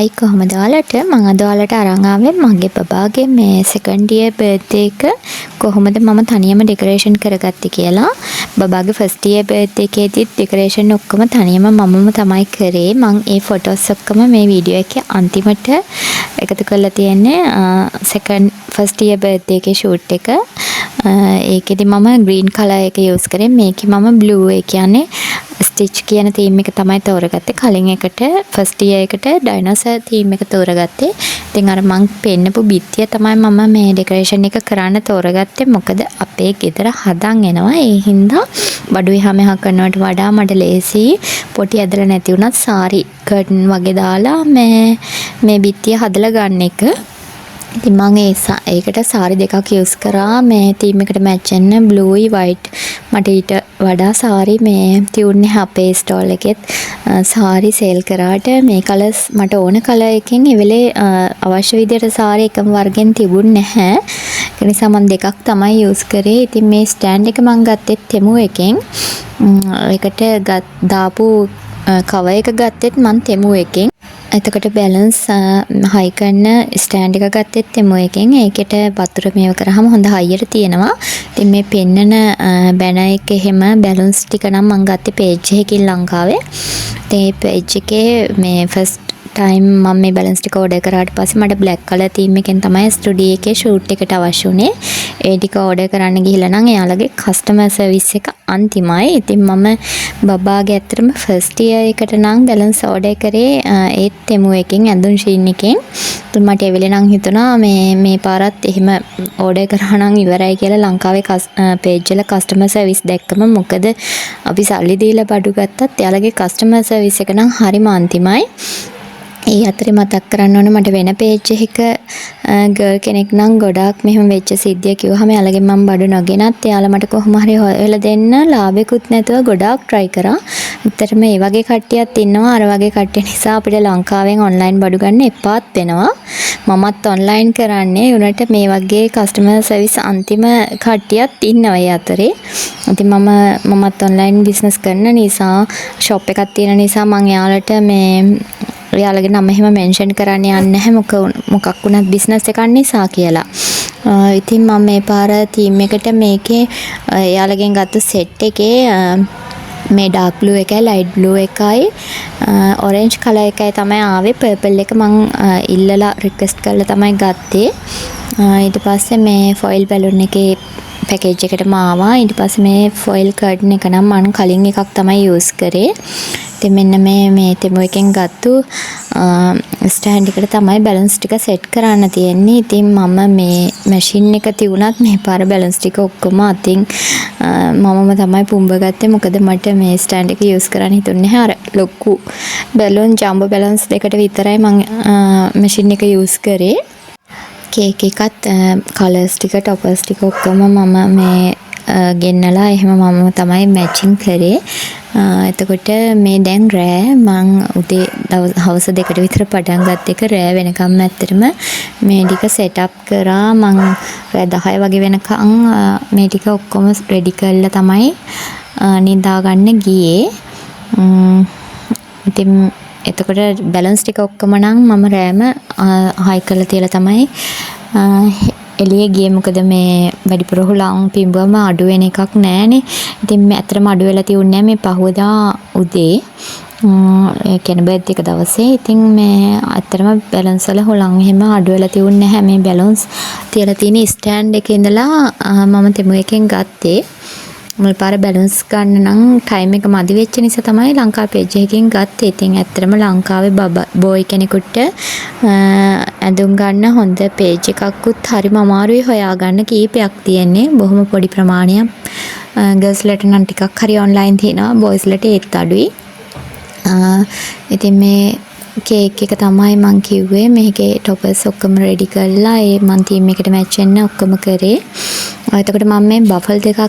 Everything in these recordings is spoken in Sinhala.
හයි කොහොමද ඔයාලට මම අද ඔයාලට අරන් ආවේ මගේ බබාගේ මේ සෙකන්ඩ් ඉයර් බර්ත්ඩේ එක කොහොමද මම තනියම ඩෙකරේෂන් කරගත්තේ කියලා. බබාගේ ෆස්ට් ඉයර් බර්ත්ඩේ එකේදී ඩෙකරේෂන් ඔක්කොම තනියම මමම තමයි කරේ. මම ඒ ෆොටෝස් ඔක්කොම මේ වීඩියෝ එකේ අන්තිමට එකතු කරලා තියෙන්නේ ෆස්ට් ඉයර් බර්ත්ඩේ එකේ ෂූට් එක. ඒකෙදි මම ග්‍රීන් කලර් එක යූස් කරේ. මේකේ මම බ්ලූ ඒ කියන්නේ ස්ටිච් කියන තීම් එක තමයි තෝරගත්තේ. කලින් එකට ෆස්ට් ඉයර් එකට ඩයිනෝසර් තීම් එක තෝරගත්තේ. ඉතින් අර මං පෙන්නපු බිත්තිය තමයි මම මේ ඩෙකරේෂන් එක කරන්න තෝරගත්තේ. මොකද අපේ ගෙදර හදන් එනවා. ඒ හින්දා බඩු එහා මෙහා කරනවට වඩා මට ලේසි පොටි ඇදලා නැති වුණත් සාරි කර්ටන් වගේ දාලා මේ බිත්තිය හදලා ගන්න එක. ඉතින් මම ඒකට සාරි දෙකක් යූස් කරා. මේ තීම් එකට මැච් වෙන බ්ලූයි වයිට්. මට ඊට වඩා සාරි මේ ටියුන් එක අපේ ස්ටෝල් එකෙත් සාරි සේල් කරාට මේ කලර්ස් මට ඕන කලර් එකකින් ඒ වෙලේ අවශ්‍ය විදිහට සාරි එකම වර්ගෙන් තිබුණ නැහැ. ඒ නිසා මම දෙකක් තමයි යූස් කරේ. ඉතින් මේ ස්ටෑන්ඩ් එක මම ගත්තෙත් තෙමු එකෙන්. ඒකට දාපු කවර් එක ගත්තෙත් මම තෙමු එකෙන්. එතකොට බැලන්ස් හයි කරන ස්ටෑන්ඩ් එක ගත්තෙත් තෙමු එකෙන්. ඒකට වතුර මේව කරාම හොඳ හයියට තියෙනවා. ඉතින් මේ පෙන්නන බැනර් එක එහෙම බැලන්ස් ටික නම් මම ගත්තේ පේජ් එකකින් ලංකාවේ. ඉතින් මේ පේජ් එකේ මේ ෆස්ට් ටයිම් මම මේ බැලන්ස් ටික ඕඩර් කරාට පස්සේ මට බ්ලැක් කලර් තීම් එකෙන් තමයි ස්ටුඩියෝ එකේ ෂූට් එකට අවශ්‍ය වුණේ. ඒ ටික ඕඩර් කරන්න ගිහිල්ලා නම් එයාලගේ කස්ටමර් සර්විස් එක අන්තිමයි. ඉතින් මම බබාගේ ඇත්තටම ෆස්ට් ඉයර් එකට නම් බැලන්ස් ඕඩර් කරේ ඒත් තෙමු එකෙන් ඇඳුම් ෂීන් එකෙන්. ඉතින් මට ඒ වෙලේ නම් හිතුණා මේ පාරත් එහෙම ඕඩර් කරා නම් ඉවරයි කියලා ලංකාවේ පේජ් වල කස්ටමර් සර්විස් දැක්කම. මොකද අපි සල්ලි දීලා බඩු ගත්තත් එයාලගේ කස්ටමර් සර්විස් එක නම් හරිම අන්තිමයි. ඒ අතරේ මතක් කරන්න ඕනේ මට වෙන පේජ් එකක ගර්ල් කෙනෙක් නම් ගොඩාක් මෙහෙම වෙච්ච සිද්ධිය කිව්වහම එයාලගෙන් මම බඩු නොගෙනත් එයාලා මට කොහොම හරි හොයලා දෙන්න ලාභෙකුත් නැතුව ගොඩාක් try කරා. ඇත්තටම මේ වගේ කට්ටියක් ඉන්නවා. අර වගේ කට්ටිය නිසා අපිට ලංකාවෙන් online බඩු ගන්න එපාත් වෙනවා. මමත් online කරන්නේ උනට මේ වගේ කස්ටමර් සර්විස් අන්තිම කට්ටියක් ඉන්නවා ඒ අතරේ. ඉතින් මමත් online business කරන නිසා shop එකක් තියෙන නිසා මම එයාලට එයාලගේ නම එහෙම මෙන්ෂන් කරන්න යන්නේ නැහැ මොකක් වුණත් බිස්නස් එකක් නිසා කියලා. ඉතින් මම මේ පාර තීම් එකට මේකේ එයාලගෙන් ගත්ත සෙට් එකේ මේ ඩාර්ක් බ්ලූ එකයි ලයිට් බ්ලූ එකයි ඔරෙන්ජ් කලර් එකයි තමයි ආවේ. පර්පල් එක මම ඉල්ලලා රික්වෙස්ට් කරලා තමයි ගත්තේ. ඊට පස්සේ මේ ෆොයිල් බැලුන් එකේ පැකේජ් එකටම ආවා. ඊට පස්සේ මේ ෆොයිල් කර්ටන් එක නම් මම කලින් එකක් තමයි යූස් කරේ. ඉතින් මෙන්න මේ තෙමු එකෙන් ගත්තු ස්ටෑන්ඩ් එකට තමයි බැලන්ස් ටික සෙට් කරන්න තියෙන්නේ. ඉතින් මම මේ මැෂින් එක තියුණත් මේ පාර බැලන්ස් ටික ඔක්කොම අතින් මමම තමයි පුම්බ ගත්තේ. මොකද මට මේ ස්ටෑන්ඩ් එක යූස් කරන්න හිතුන්නේ නැහැ. අර ලොකු බැලුන් ජම්බෝ බැලන්ස් දෙකට විතරයි මම මැෂින් එක යූස් කරේ. කේක් එකත් කලර්ස් ටික ටොපර්ස් ටික ඔක්කොම මම මේ ගෙන්නලා එහෙම මම තමයි මැචින් කරේ. එතකොට මේ දැන් රෑ මං උදේ හවස 2ට විතර පටන් ගත්ත එක රෑ වෙනකම් ඇත්තටම මේ ටික සෙට් අප් කරා. මං රෑ 10 වගේ වෙනකම් මේ ටික ඔක්කොම රෙඩි කරලා තමයි නිදාගන්න ගියේ. ඉතින් එතකොට බැලන්ස් ටික ඔක්කොම නම් මම රෑම හයි කරලා තියලා තමයි එළියේ ගියේ. මොකද මේ වැඩිපුර හුලං පිඹුවම අඩු වෙන එකක් නැහනේ. ඉතින් මේ අතරම අඩු වෙලා තියුන්නේ මේ පහවදා උදේ ඒ කියන්නේ බර්ත්ඩේ එක දවසේ. ඉතින් මේ අතරම බැලන්ස් වල හුලං එහෙම අඩු වෙලා තියුන්නේ නැහැ. මේ බැලන්ස් තියලා තියෙන ස්ටෑන්ඩ් එකේ ඉඳලා මම තෙමු එකෙන් ගත්තේ. මුල් පාර බැලන්ස් ගන්න නම් ටයිම් එක මදි වෙච්ච නිසා තමයි ලංකා පේජ් එකකින් ගත්තේ. ඉතින් ඇත්තටම ලංකාවේ බෝයි කෙනෙකුට ඇඳුම් ගන්න හොඳ පේජ් එකකුත් හරිම අමාරුයි හොයාගන්න. කීපයක් තියෙන්නේ. බොහොම පොඩි ප්‍රමාණයක්. ගර්ල්ස්ලට නම් ටිකක් හරි ඔන්ලයින් තියෙනවා. බොයිස්ලට ඒත් අඩුයි. ඉතින් මේ කේක් එක තමයි මං කිව්වේ. මේකේ ටොපර්ස් ඔක්කොම රෙඩි කරලා ඒ මං තීම් එකට මැච් වෙන්න ඔක්කොම කරේ. එතකොට මම මේ බෆල් දෙකක්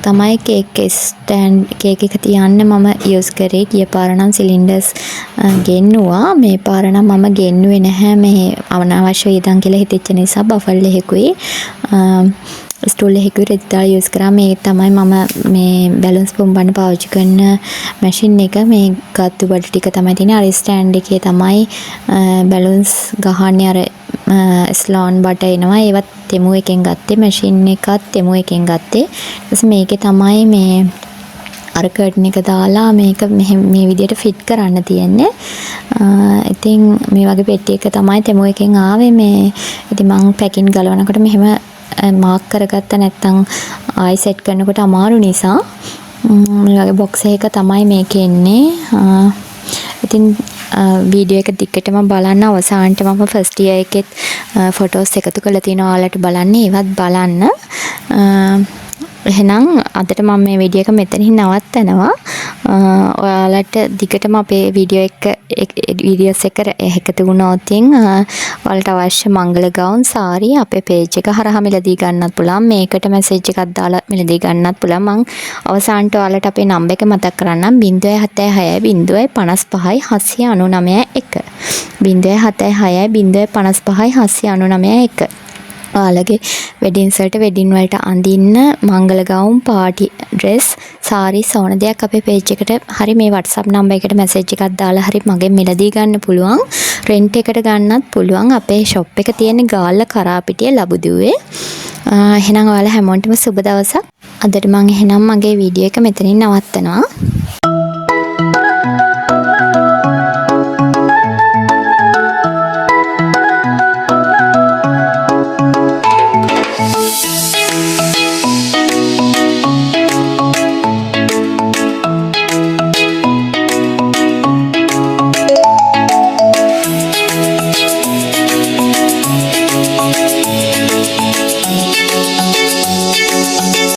තමයි කේක් ස්ටෑන්ඩ් කේක් එක තියන්න මම යූස් කරේ. ගිය පාර නම් සිලින්ඩර්ස් ගෙන්නුවා. මේ පාර නම් මම ගෙන්නුවේ නැහැ. මේ අනවශ්‍ය වියදම් කියලා හිතෙච්ච නිසා බෆල් එකකුයි ස්ටූල් එකකුයි රෙදි දාලා යූස් කරා. මේ තමයි මම මේ බැලුන්ස් පුම්බන්න පාවිච්චි කරන මැෂින් එක. මේ ගත්තු බඩ ටික තමයි තියෙන්නේ. අර ස්ටෑන්ඩ් එකේ තමයි බැලුන්ස් ගහන්නේ. අර ස්ලෝන් බට එනවා. ඒවත් තෙමු එකෙන් ගත්තේ. මැෂින් එකත් තෙමු එකෙන් ගත්තේ. ඊට මේකේ තමයි මේ අර කර්ටන් එක දාලා මේක මේ විදිහට ෆිට කරන්න තියෙන්නේ. ඉතින් මේ වගේ පෙට්ටි එක තමයි තෙමු එකෙන් ආවේ. මේ ඉතින් මම පැකින් ගලවනකොට මෙහෙම මාක් කරගත්ත නැත්නම් ආයි සෙට් කරනකොට අමාරු නිසා මේ වගේ බොක්ස් එක තමයි මේකේ එන්නේ. ඉතින් වීඩියෝ එක දිගටම බලන්න. අවසානට මම ෆස්ට් ඉයර් එකෙත් ෆොටෝස් එකතු කරලා තියෙනවා. ඔයාලට බලන්න ඒවත් බලන්න. එහෙනම් අදට මම මේ වීඩියෝ එක මෙතනින් නවත්තනවා. ඔයාලට දිගටම අපේ වීඩියෝස් එක එකතු වුණොත් ඔයාලට අවශ්‍ය මංගල ගවුන් සාරි අපේ පේජ් එක හරහා මිලදී ගන්නත් පුළුවන්. මේකට මැසේජ් එකක් දාලා මිලදී ගන්නත් පුළුවන්. මම අවසානට ඔයාලට අපේ නම්බර් එක මතක් කරන්නම්. 076 055 799 076 055 799 ඔයාලගේ වෙඩින් සල්ට වෙඩින් වලට අඳින්න මංගල ගවුම් පාටි ඩ්‍රෙස් සාරිස් ඕන දෙයක් අපේ පේජ් එකට හරි මේ WhatsApp නම්බර් එකට මැසේජ් එකක් දාලා හරි මගෙන් මිලදී ගන්න පුළුවන්. රෙන්ට් එකට ගන්නත් පුළුවන්. අපේ ෂොප් එක තියෙන්නේ ගාල්ල කරාපිටිය ලබුදුවේ. එහෙනම් ඔයාලා හැමෝටම සුබ දවසක්. අදට මම එහෙනම් මගේ වීඩියෝ එක මෙතනින් නවත්තනවා.